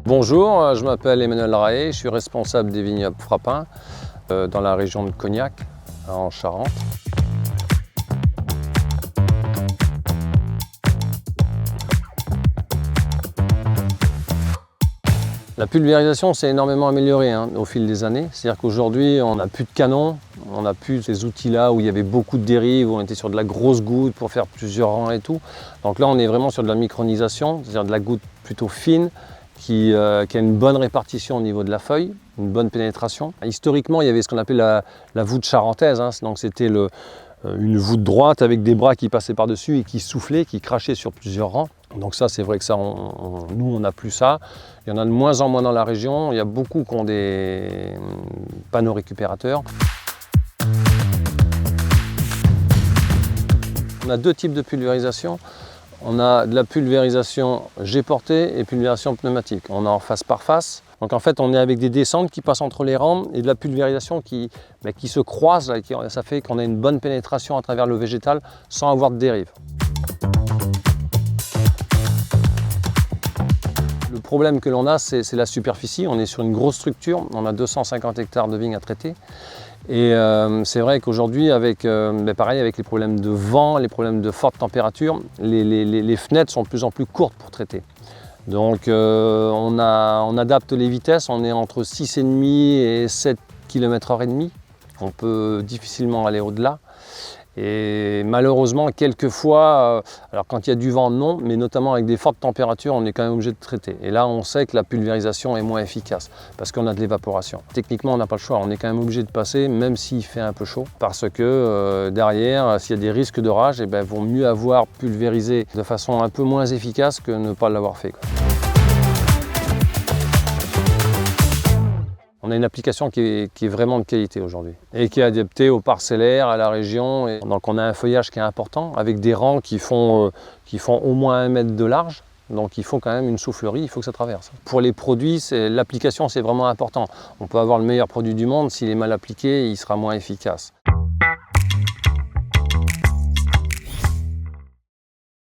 Bonjour, je m'appelle Emmanuel Raé, je suis responsable des vignobles Frappin dans la région de Cognac, en Charente. La pulvérisation s'est énormément améliorée au fil des années. C'est-à-dire qu'aujourd'hui, on n'a plus de canon, on n'a plus ces outils-là où il y avait beaucoup de dérives, où on était sur de la grosse goutte pour faire plusieurs rangs et tout. Donc là, on est vraiment sur de la micronisation, c'est-à-dire de la goutte plutôt fine, qui a une bonne répartition au niveau de la feuille, une bonne pénétration. Historiquement, il y avait ce qu'on appelait la voûte charentaise, donc c'était une voûte droite avec des bras qui passaient par-dessus et qui soufflaient, qui crachaient sur plusieurs rangs. Donc ça, c'est vrai que ça, nous, on n'a plus ça. Il y en a de moins en moins dans la région. Il y a beaucoup qui ont des panneaux récupérateurs. On a deux types de pulvérisation. On a de la pulvérisation jet porté et pulvérisation pneumatique. On est en face par face. Donc en fait, on est avec des descentes qui passent entre les rangs et de la pulvérisation qui se croise. Ça fait qu'on a une bonne pénétration à travers le végétal sans avoir de dérive. Le problème que l'on a, c'est la superficie. On est sur une grosse structure, on a 250 hectares de vignes à traiter. Et c'est vrai qu'aujourd'hui, pareil, avec les problèmes de vent, les problèmes de forte température, les fenêtres sont de plus en plus courtes pour traiter. Donc on adapte les vitesses, on est entre 6,5 et 7 km/h. On peut difficilement aller au-delà. Et malheureusement, quelquefois, alors quand il y a du vent, non, mais notamment avec des fortes températures, on est quand même obligé de traiter. Et là, on sait que la pulvérisation est moins efficace parce qu'on a de l'évaporation. Techniquement, on n'a pas le choix, on est quand même obligé de passer, même s'il fait un peu chaud, parce que derrière, s'il y a des risques d'orage, il vaut mieux avoir pulvérisé de façon un peu moins efficace que ne pas l'avoir fait, quoi. On a une application qui est vraiment de qualité aujourd'hui et qui est adaptée au parcellaire, à la région. Et donc on a un feuillage qui est important avec des rangs qui font au moins 1 mètre de large. Donc il faut quand même une soufflerie, il faut que ça traverse. Pour les produits, l'application c'est vraiment important. On peut avoir le meilleur produit du monde, s'il est mal appliqué, il sera moins efficace.